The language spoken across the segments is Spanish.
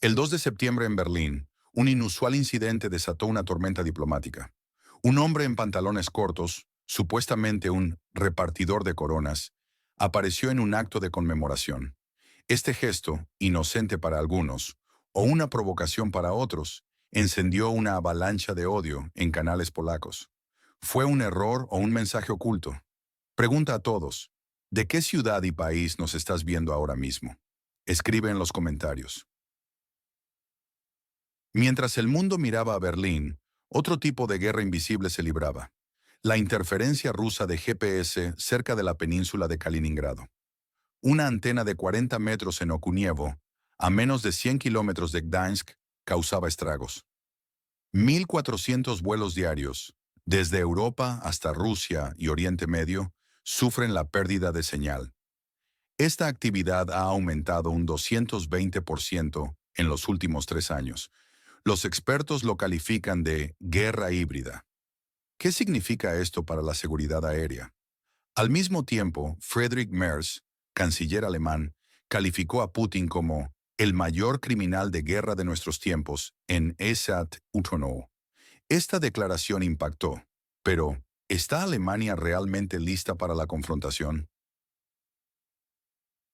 El 2 de septiembre en Berlín, un inusual incidente desató una tormenta diplomática. Un hombre en pantalones cortos, supuestamente un repartidor de coronas, apareció en un acto de conmemoración. Este gesto, inocente para algunos, o una provocación para otros, encendió una avalancha de odio en canales polacos. ¿Fue un error o un mensaje oculto? Pregunta a todos, ¿de qué ciudad y país nos estás viendo ahora mismo? Escribe en los comentarios. Mientras el mundo miraba a Berlín, otro tipo de guerra invisible se libraba. La interferencia rusa de GPS cerca de la península de Kaliningrado. Una antena de 40 metros en Okunievo, a menos de 100 kilómetros de Gdansk, causaba estragos. 1.400 vuelos diarios, desde Europa hasta Rusia y Oriente Medio, sufren la pérdida de señal. Esta actividad ha aumentado un 220% en los últimos 3 años. Los expertos lo califican de guerra híbrida. ¿Qué significa esto para la seguridad aérea? Al mismo tiempo, Friedrich Merz, canciller alemán, calificó a Putin como el mayor criminal de guerra de nuestros tiempos en ESAT Utono. Esta declaración impactó, pero ¿está Alemania realmente lista para la confrontación?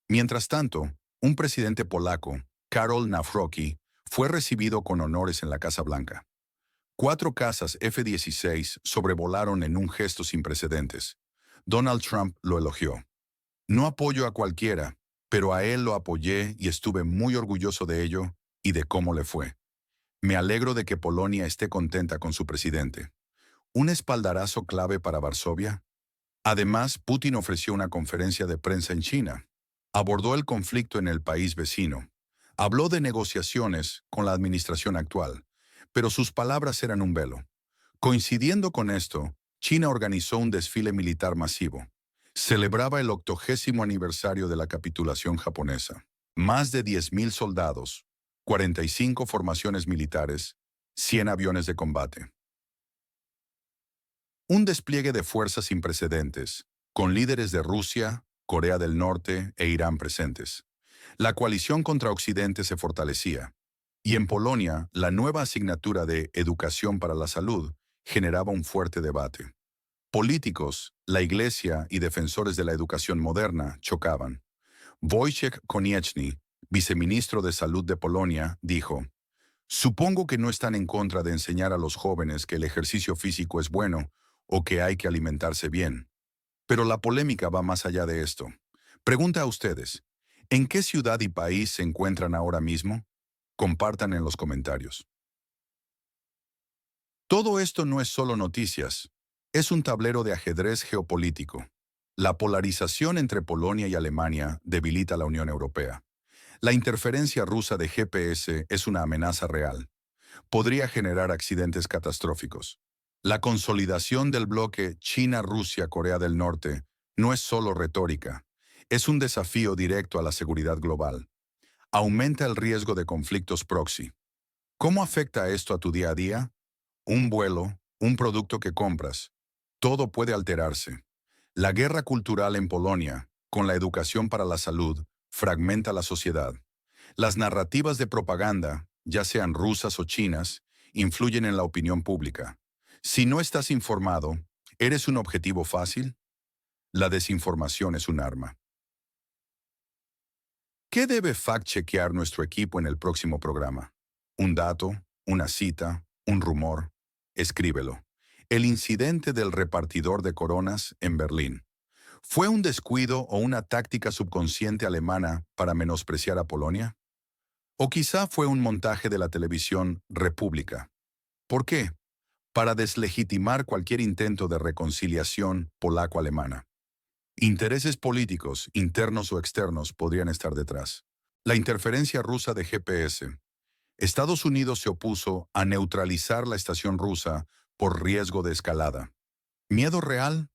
Mientras tanto, un presidente polaco, Karol Nawrocki, fue recibido con honores en la Casa Blanca. 4 cazas F-16 sobrevolaron en un gesto sin precedentes. Donald Trump lo elogió. No apoyo a cualquiera, pero a él lo apoyé y estuve muy orgulloso de ello y de cómo le fue. Me alegro de que Polonia esté contenta con su presidente. ¿Un espaldarazo clave para Varsovia? Además, Putin ofreció una conferencia de prensa en China. Abordó el conflicto en el país vecino. Habló de negociaciones con la administración actual, pero sus palabras eran un velo. Coincidiendo con esto, China organizó un desfile militar masivo. Celebraba el 80º aniversario de la capitulación japonesa. Más de 10.000 soldados, 45 formaciones militares, 100 aviones de combate. Un despliegue de fuerzas sin precedentes, con líderes de Rusia, Corea del Norte e Irán presentes. La coalición contra Occidente se fortalecía. Y en Polonia, la nueva asignatura de Educación para la Salud generaba un fuerte debate. Políticos, la Iglesia y defensores de la educación moderna chocaban. Wojciech Konieczny, viceministro de Salud de Polonia, dijo: «Supongo que no están en contra de enseñar a los jóvenes que el ejercicio físico es bueno o que hay que alimentarse bien. Pero la polémica va más allá de esto. Pregunta a ustedes, ¿en qué ciudad y país se encuentran ahora mismo? Compartan en los comentarios». Todo esto no es solo noticias, es un tablero de ajedrez geopolítico. La polarización entre Polonia y Alemania debilita la Unión Europea. La interferencia rusa de GPS es una amenaza real. Podría generar accidentes catastróficos. La consolidación del bloque China-Rusia-Corea del Norte no es solo retórica, es un desafío directo a la seguridad global. Aumenta el riesgo de conflictos proxy. ¿Cómo afecta esto a tu día a día? Un vuelo, un producto que compras. Todo puede alterarse. La guerra cultural en Polonia, con la educación para la salud, fragmenta la sociedad. Las narrativas de propaganda, ya sean rusas o chinas, influyen en la opinión pública. Si no estás informado, ¿eres un objetivo fácil? La desinformación es un arma. ¿Qué debe fact-chequear nuestro equipo en el próximo programa? ¿Un dato? ¿Una cita? ¿Un rumor? Escríbelo. El incidente del repartidor de coronas en Berlín. ¿Fue un descuido o una táctica subconsciente alemana para menospreciar a Polonia? ¿O quizá fue un montaje de la televisión República? ¿Por qué? Para deslegitimar cualquier intento de reconciliación polaco-alemana. Intereses políticos, internos o externos, podrían estar detrás. La interferencia rusa de GPS. Estados Unidos se opuso a neutralizar la estación rusa por riesgo de escalada. ¿Miedo real?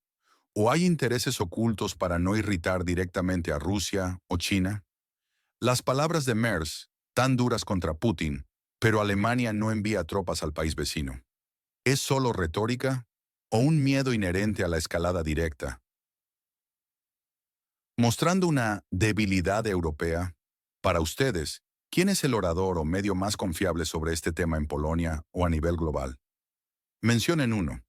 ¿O hay intereses ocultos para no irritar directamente a Rusia o China? Las palabras de Merz, tan duras contra Putin, pero Alemania no envía tropas al país vecino. ¿Es solo retórica o un miedo inherente a la escalada directa? Mostrando una debilidad europea, para ustedes, ¿Quién es el orador o medio más confiable sobre este tema en Polonia o a nivel global? Mencionen uno.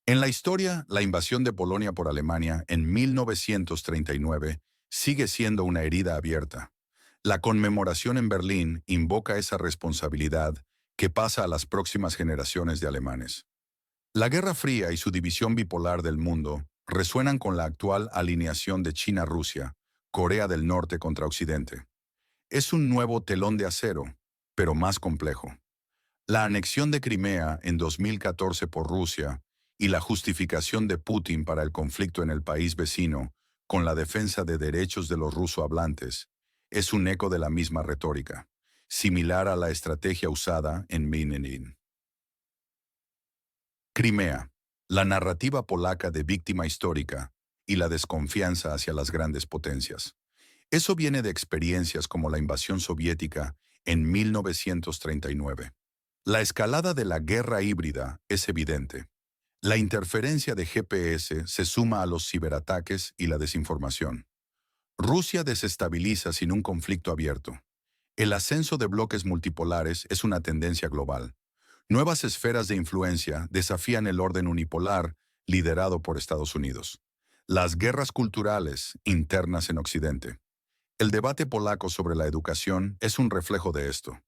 En la historia, la invasión de Polonia por Alemania en 1939 sigue siendo una herida abierta. La conmemoración en Berlín invoca esa responsabilidad que pasa a las próximas generaciones de alemanes. La Guerra Fría y su división bipolar del mundo resuenan con la actual alineación de China-Rusia, Corea del Norte contra Occidente. Es un nuevo telón de acero, pero más complejo. La anexión de Crimea en 2014 por Rusia y la justificación de Putin para el conflicto en el país vecino con la defensa de derechos de los ruso-hablantes es un eco de la misma retórica, similar a la estrategia usada en Minsk. Crimea, la narrativa polaca de víctima histórica y la desconfianza hacia las grandes potencias. Eso viene de experiencias como la invasión soviética en 1939. La escalada de la guerra híbrida es evidente. La interferencia de GPS se suma a los ciberataques y la desinformación. Rusia desestabiliza sin un conflicto abierto. El ascenso de bloques multipolares es una tendencia global. Nuevas esferas de influencia desafían el orden unipolar liderado por Estados Unidos. Las guerras culturales internas en Occidente. El debate polaco sobre la educación es un reflejo de esto.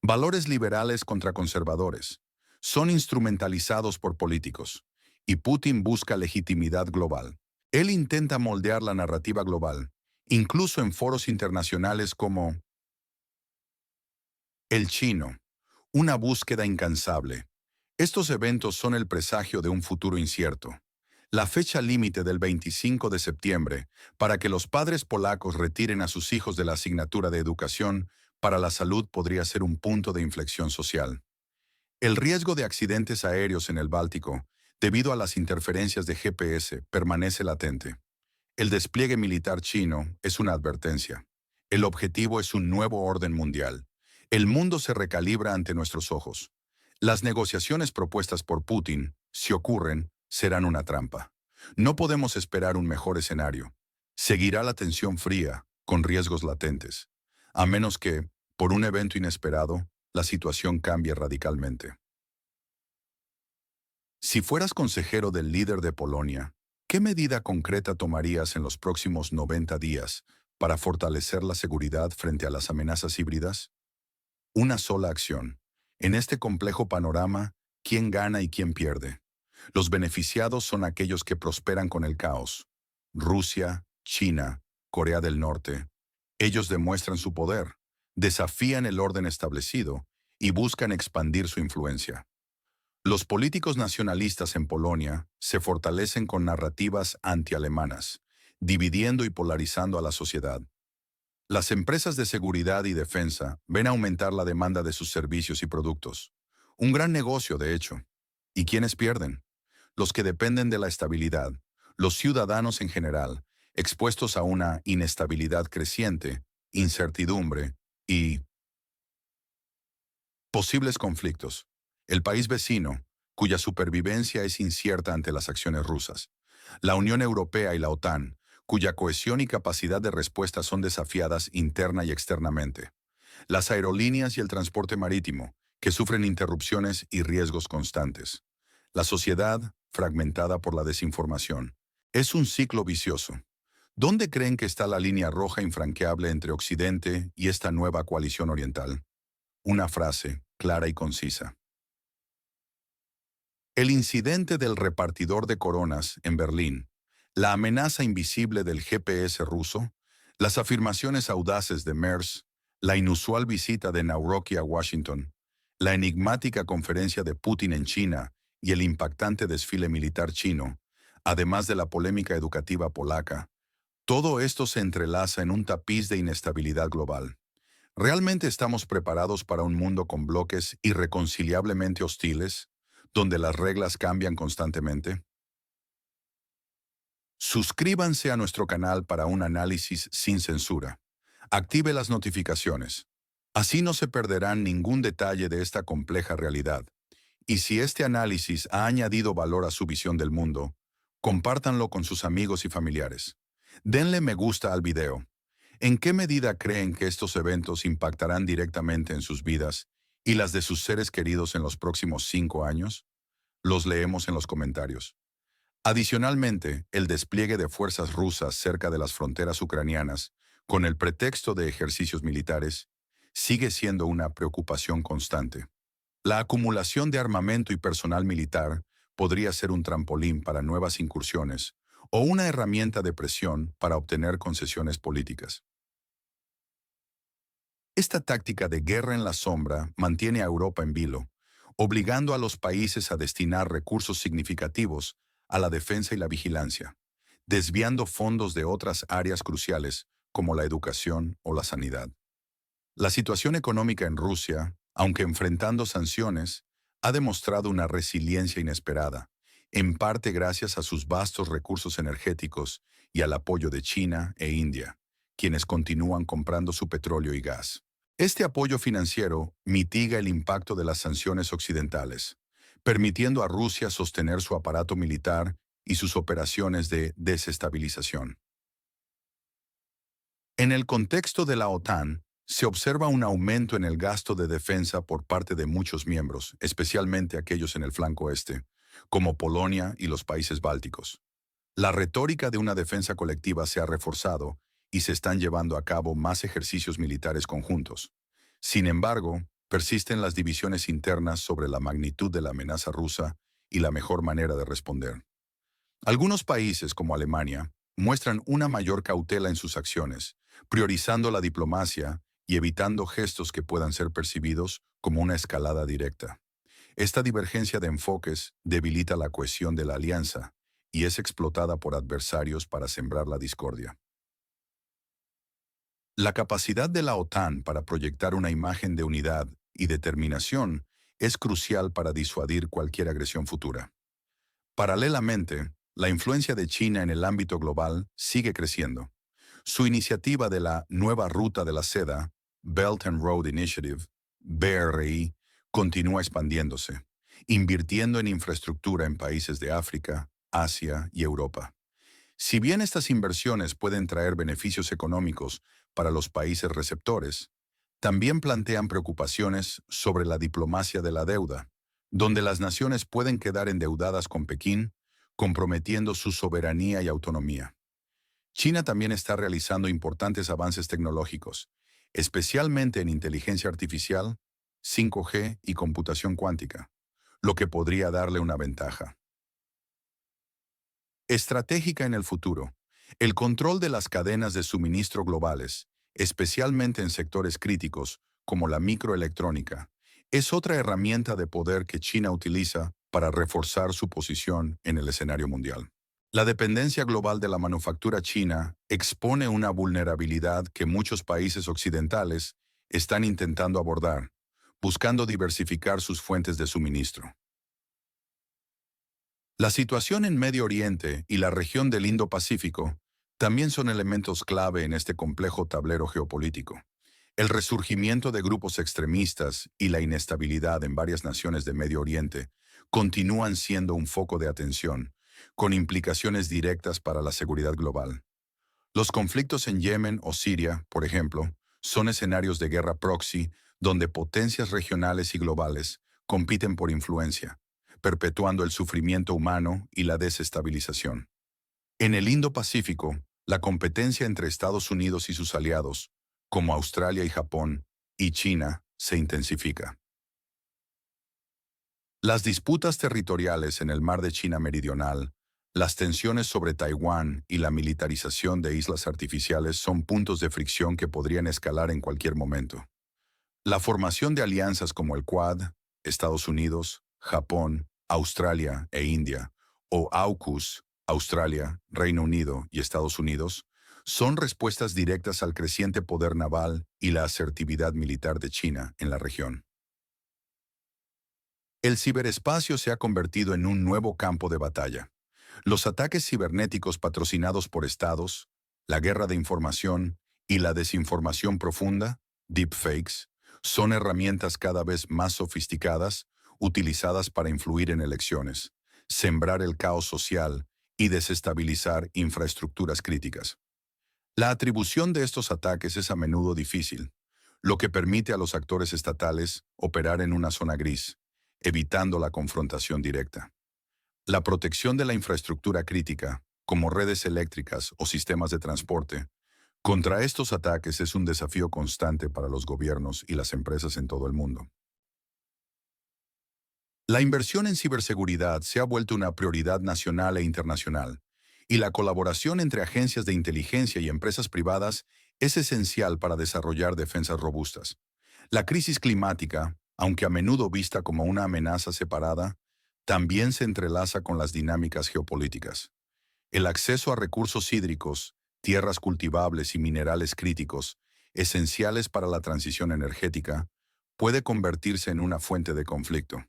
Valores liberales contra conservadores son instrumentalizados por políticos, y Putin busca legitimidad global. Él intenta moldear la narrativa global, incluso en foros internacionales como el chino, una búsqueda incansable. Estos eventos son el presagio de un futuro incierto. La fecha límite del 25 de septiembre para que los padres polacos retiren a sus hijos de la asignatura de educación para la salud podría ser un punto de inflexión social. El riesgo de accidentes aéreos en el Báltico, debido a las interferencias de GPS, permanece latente. El despliegue militar chino es una advertencia. El objetivo es un nuevo orden mundial. El mundo se recalibra ante nuestros ojos. Las negociaciones propuestas por Putin, si ocurren, serán una trampa. No podemos esperar un mejor escenario. Seguirá la tensión fría, con riesgos latentes, a menos que, por un evento inesperado, la situación cambie radicalmente. Si fueras consejero del líder de Polonia, ¿qué medida concreta tomarías en los próximos 90 días para fortalecer la seguridad frente a las amenazas híbridas? Una sola acción. En este complejo panorama, ¿quién gana y quién pierde? Los beneficiados son aquellos que prosperan con el caos. Rusia, China, Corea del Norte. Ellos demuestran su poder, desafían el orden establecido y buscan expandir su influencia. Los políticos nacionalistas en Polonia se fortalecen con narrativas antialemanas, dividiendo y polarizando a la sociedad. Las empresas de seguridad y defensa ven aumentar la demanda de sus servicios y productos. Un gran negocio, de hecho. ¿Y quiénes pierden? Los que dependen de la estabilidad, los ciudadanos en general, expuestos a una inestabilidad creciente, incertidumbre y posibles conflictos. El país vecino, cuya supervivencia es incierta ante las acciones rusas. La Unión Europea y la OTAN, cuya cohesión y capacidad de respuesta son desafiadas interna y externamente. Las aerolíneas y el transporte marítimo, que sufren interrupciones y riesgos constantes. La sociedad, fragmentada por la desinformación. Es un ciclo vicioso. ¿Dónde creen que está la línea roja infranqueable entre Occidente y esta nueva coalición oriental? Una frase, clara y concisa. El incidente del repartidor de coronas en Berlín, la amenaza invisible del GPS ruso, las afirmaciones audaces de Merz, la inusual visita de Naoroki a Washington, la enigmática conferencia de Putin en China y el impactante desfile militar chino, además de la polémica educativa polaca, todo esto se entrelaza en un tapiz de inestabilidad global. ¿Realmente estamos preparados para un mundo con bloques irreconciliablemente hostiles, donde las reglas cambian constantemente? Suscríbanse a nuestro canal para un análisis sin censura. Active las notificaciones. Así no se perderán ningún detalle de esta compleja realidad. Y si este análisis ha añadido valor a su visión del mundo, compártanlo con sus amigos y familiares. Denle me gusta al video. ¿En qué medida creen que estos eventos impactarán directamente en sus vidas y las de sus seres queridos en los próximos 5 años? Los leemos en los comentarios. Adicionalmente, el despliegue de fuerzas rusas cerca de las fronteras ucranianas, con el pretexto de ejercicios militares, sigue siendo una preocupación constante. La acumulación de armamento y personal militar podría ser un trampolín para nuevas incursiones o una herramienta de presión para obtener concesiones políticas. Esta táctica de guerra en la sombra mantiene a Europa en vilo, obligando a los países a destinar recursos significativos a la defensa y la vigilancia, desviando fondos de otras áreas cruciales como la educación o la sanidad. La situación económica en Rusia, aunque enfrentando sanciones, ha demostrado una resiliencia inesperada, en parte gracias a sus vastos recursos energéticos y al apoyo de China e India, quienes continúan comprando su petróleo y gas. Este apoyo financiero mitiga el impacto de las sanciones occidentales, permitiendo a Rusia sostener su aparato militar y sus operaciones de desestabilización. En el contexto de la OTAN, se observa un aumento en el gasto de defensa por parte de muchos miembros, especialmente aquellos en el flanco este, como Polonia y los países bálticos. La retórica de una defensa colectiva se ha reforzado y se están llevando a cabo más ejercicios militares conjuntos. Sin embargo, persisten las divisiones internas sobre la magnitud de la amenaza rusa y la mejor manera de responder. Algunos países, como Alemania, muestran una mayor cautela en sus acciones, priorizando la diplomacia y evitando gestos que puedan ser percibidos como una escalada directa. Esta divergencia de enfoques debilita la cohesión de la alianza y es explotada por adversarios para sembrar la discordia. La capacidad de la OTAN para proyectar una imagen de unidad y determinación es crucial para disuadir cualquier agresión futura. Paralelamente, la influencia de China en el ámbito global sigue creciendo. Su iniciativa de la Nueva Ruta de la Seda, Belt and Road Initiative, BRI, continúa expandiéndose, invirtiendo en infraestructura en países de África, Asia y Europa. Si bien estas inversiones pueden traer beneficios económicos para los países receptores, también plantean preocupaciones sobre la diplomacia de la deuda, donde las naciones pueden quedar endeudadas con Pekín, comprometiendo su soberanía y autonomía. China también está realizando importantes avances tecnológicos, especialmente en inteligencia artificial, 5G y computación cuántica, lo que podría darle una ventaja estratégica en el futuro. El control de las cadenas de suministro globales, especialmente en sectores críticos como la microelectrónica, es otra herramienta de poder que China utiliza para reforzar su posición en el escenario mundial. La dependencia global de la manufactura china expone una vulnerabilidad que muchos países occidentales están intentando abordar, buscando diversificar sus fuentes de suministro. La situación en Medio Oriente y la región del Indo-Pacífico también son elementos clave en este complejo tablero geopolítico. El resurgimiento de grupos extremistas y la inestabilidad en varias naciones de Medio Oriente continúan siendo un foco de atención, con implicaciones directas para la seguridad global. Los conflictos en Yemen o Siria, por ejemplo, son escenarios de guerra proxy donde potencias regionales y globales compiten por influencia, perpetuando el sufrimiento humano y la desestabilización. En el Indo-Pacífico, la competencia entre Estados Unidos y sus aliados, como Australia y Japón, y China, se intensifica. Las disputas territoriales en el Mar de China Meridional, las tensiones sobre Taiwán y la militarización de islas artificiales son puntos de fricción que podrían escalar en cualquier momento. La formación de alianzas como el Quad, Estados Unidos, Japón, Australia e India, o AUKUS, Australia, Reino Unido y Estados Unidos, son respuestas directas al creciente poder naval y la asertividad militar de China en la región. El ciberespacio se ha convertido en un nuevo campo de batalla. Los ataques cibernéticos patrocinados por estados, la guerra de información y la desinformación profunda, deepfakes, son herramientas cada vez más sofisticadas utilizadas para influir en elecciones, sembrar el caos social y desestabilizar infraestructuras críticas. La atribución de estos ataques es a menudo difícil, lo que permite a los actores estatales operar en una zona gris, evitando la confrontación directa. La protección de la infraestructura crítica, como redes eléctricas o sistemas de transporte, contra estos ataques es un desafío constante para los gobiernos y las empresas en todo el mundo. La inversión en ciberseguridad se ha vuelto una prioridad nacional e internacional, y la colaboración entre agencias de inteligencia y empresas privadas es esencial para desarrollar defensas robustas. La crisis climática, aunque a menudo vista como una amenaza separada, también se entrelaza con las dinámicas geopolíticas. El acceso a recursos hídricos, tierras cultivables y minerales críticos, esenciales para la transición energética, puede convertirse en una fuente de conflicto.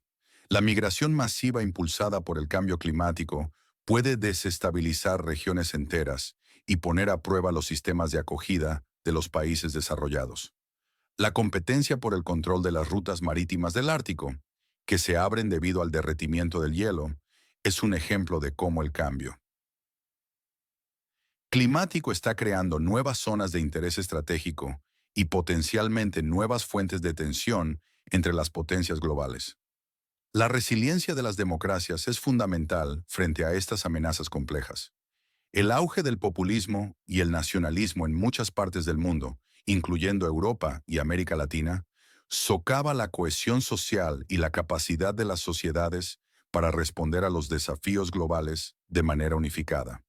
La migración masiva impulsada por el cambio climático puede desestabilizar regiones enteras y poner a prueba los sistemas de acogida de los países desarrollados. La competencia por el control de las rutas marítimas del Ártico, que se abren debido al derretimiento del hielo, es un ejemplo de cómo el cambio climático está creando nuevas zonas de interés estratégico y potencialmente nuevas fuentes de tensión entre las potencias globales. La resiliencia de las democracias es fundamental frente a estas amenazas complejas. El auge del populismo y el nacionalismo en muchas partes del mundo, incluyendo Europa y América Latina, socava la cohesión social y la capacidad de las sociedades para responder a los desafíos globales de manera unificada.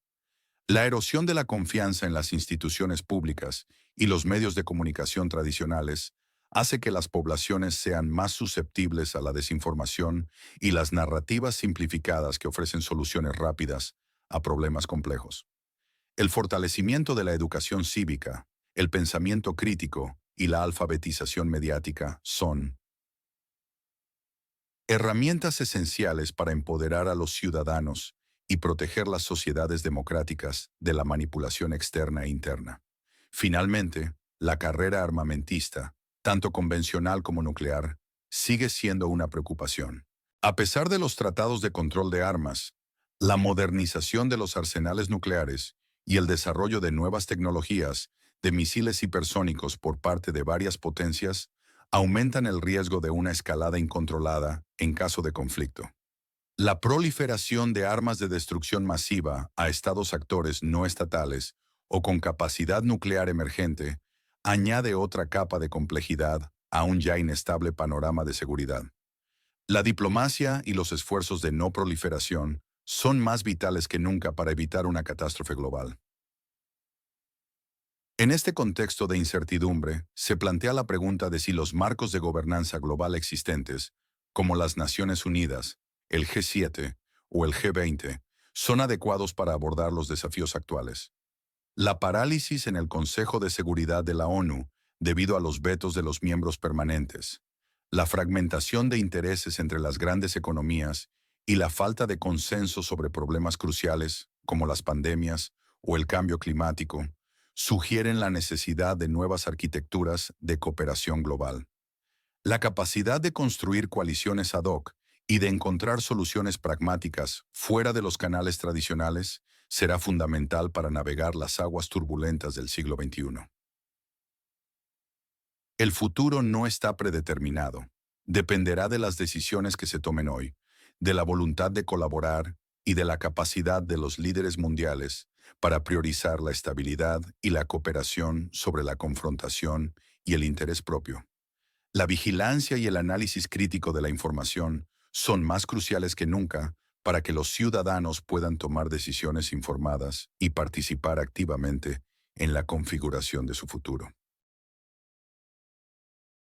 La erosión de la confianza en las instituciones públicas y los medios de comunicación tradicionales hace que las poblaciones sean más susceptibles a la desinformación y las narrativas simplificadas que ofrecen soluciones rápidas a problemas complejos. El fortalecimiento de la educación cívica, el pensamiento crítico y la alfabetización mediática son herramientas esenciales para empoderar a los ciudadanos y proteger las sociedades democráticas de la manipulación externa e interna. Finalmente, la carrera armamentista, tanto convencional como nuclear, sigue siendo una preocupación. A pesar de los tratados de control de armas, la modernización de los arsenales nucleares y el desarrollo de nuevas tecnologías de misiles hipersónicos por parte de varias potencias aumentan el riesgo de una escalada incontrolada en caso de conflicto. La proliferación de armas de destrucción masiva a estados actores no estatales o con capacidad nuclear emergente añade otra capa de complejidad a un ya inestable panorama de seguridad. La diplomacia y los esfuerzos de no proliferación son más vitales que nunca para evitar una catástrofe global. En este contexto de incertidumbre, se plantea la pregunta de si los marcos de gobernanza global existentes, como las Naciones Unidas, el G7 o el G20, son adecuados para abordar los desafíos actuales. La parálisis en el Consejo de Seguridad de la ONU, debido a los vetos de los miembros permanentes, la fragmentación de intereses entre las grandes economías y la falta de consenso sobre problemas cruciales, como las pandemias o el cambio climático, sugieren la necesidad de nuevas arquitecturas de cooperación global. La capacidad de construir coaliciones ad hoc y de encontrar soluciones pragmáticas fuera de los canales tradicionales será fundamental para navegar las aguas turbulentas del siglo XXI. El futuro no está predeterminado. Dependerá de las decisiones que se tomen hoy, de la voluntad de colaborar y de la capacidad de los líderes mundiales para priorizar la estabilidad y la cooperación sobre la confrontación y el interés propio. La vigilancia y el análisis crítico de la información son más cruciales que nunca para que los ciudadanos puedan tomar decisiones informadas y participar activamente en la configuración de su futuro.